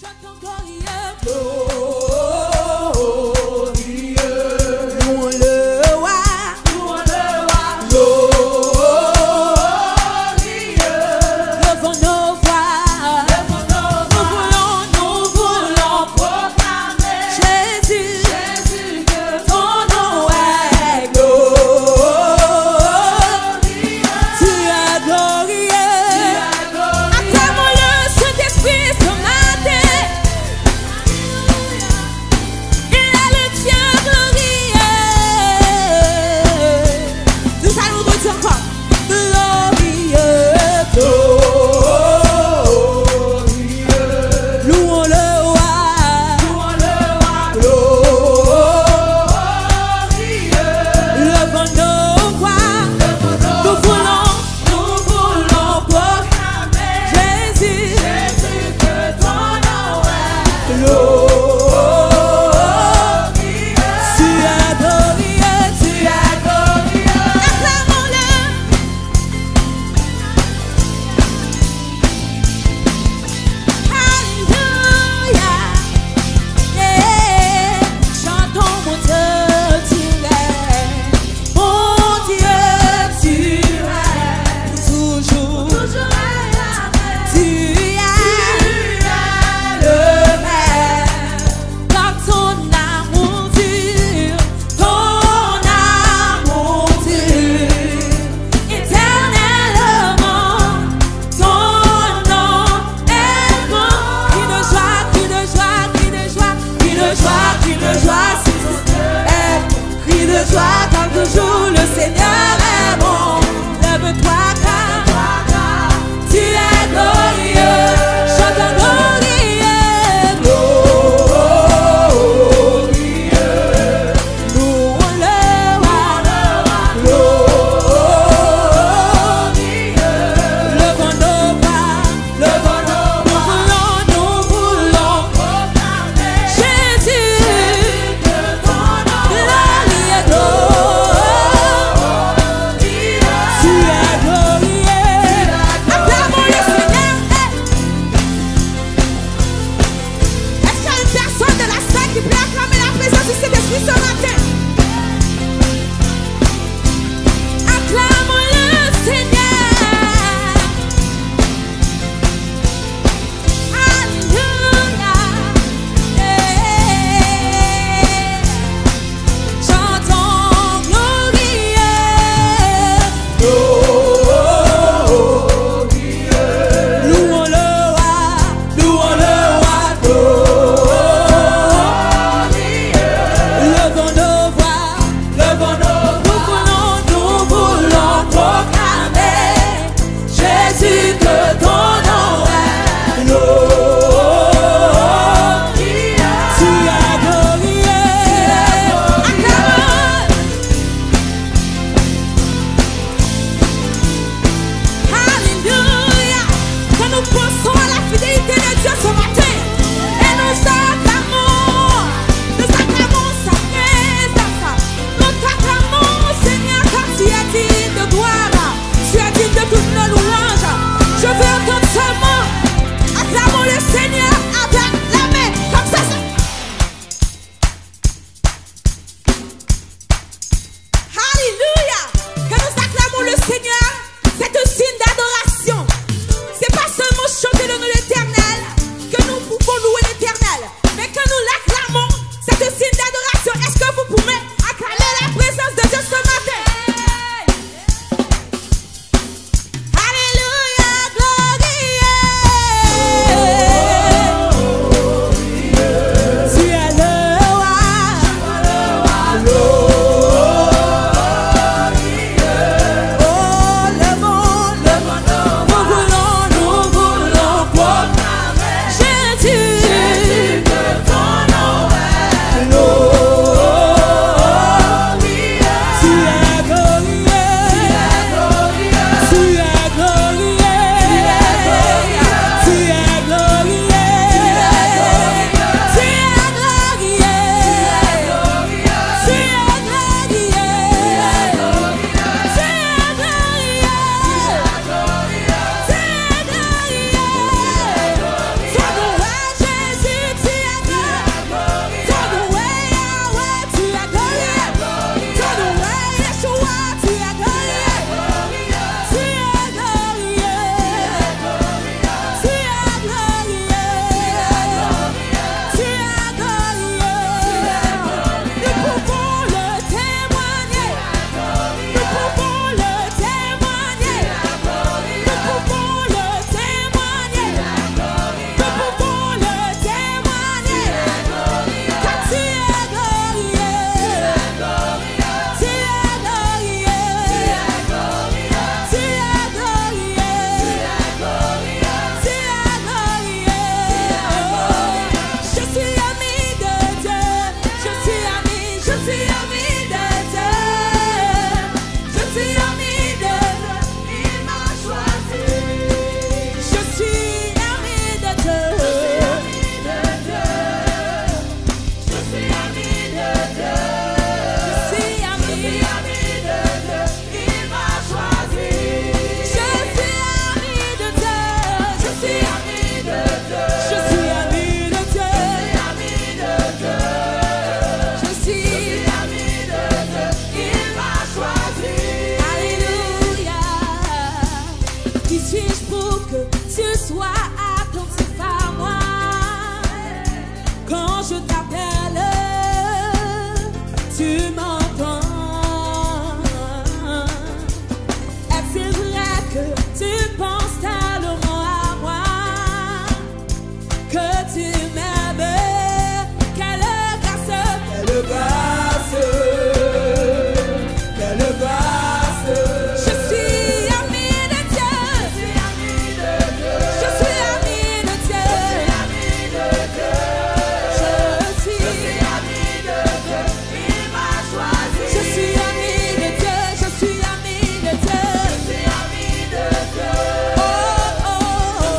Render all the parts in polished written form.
Chantons glorieux, louons le roi, glorieux, levons nos voix, nous voulons proclamer Jésus, que ton nom est glorieux, tu es glorieux, acclamons le Saint-Esprit ce matin. tu m'aimes. Quelle grâce, Quelle grâce, quelle grâce. je suis ami de Dieu. Je suis ami de Dieu. Je suis ami de Dieu. Il m'a choisi. Je suis ami de Dieu. Je suis ami de Dieu. Oh, oh, oh.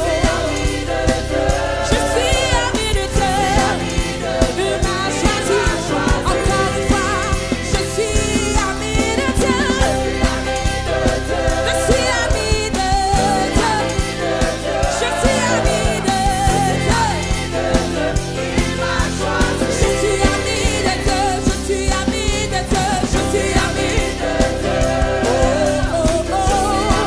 Je suis ami de Dieu. Il m'a choisi. Encore une fois, je suis ami de Dieu. Je suis ami de Dieu. Je suis ami de Dieu. Il m'a choisi. Je suis ami de Dieu. Je suis ami de Dieu. Je suis ami de Dieu. Oh, oh, oh.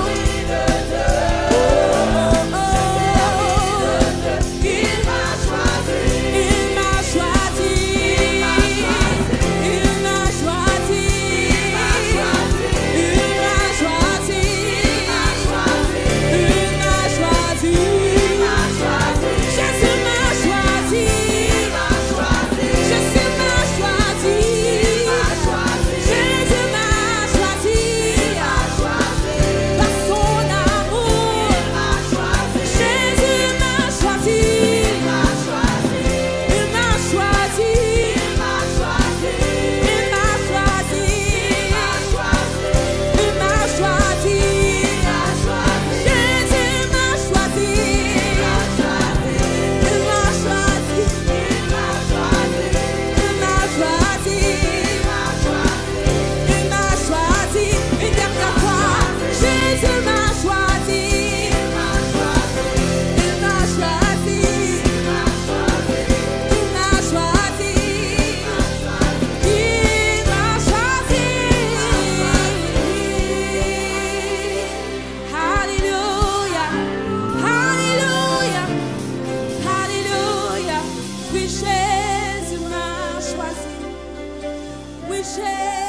Il m'a choisi. Il m'a choisi. Il m'a choisi. Il m'a choisi. Il m'a choisi. Jésus m'a choisi. Jésus m'a choisi. Jésus m'a choisi. Par son amour. Jésus m'a choisi. Il m'a choisi. Il m'a choisi. Il m'a choisi. Il m'a choisi. Jésus m'a choisi. Il m'a choisi. Il m'a choisi. Il m'a choisi. Une dernière fois. Jésus m'a choisi. Il m'a choisi. Il m'a choisi. Alléluia, alléluia, alléluia. Oui, Jésus m'a choisi. Oui, Jésus.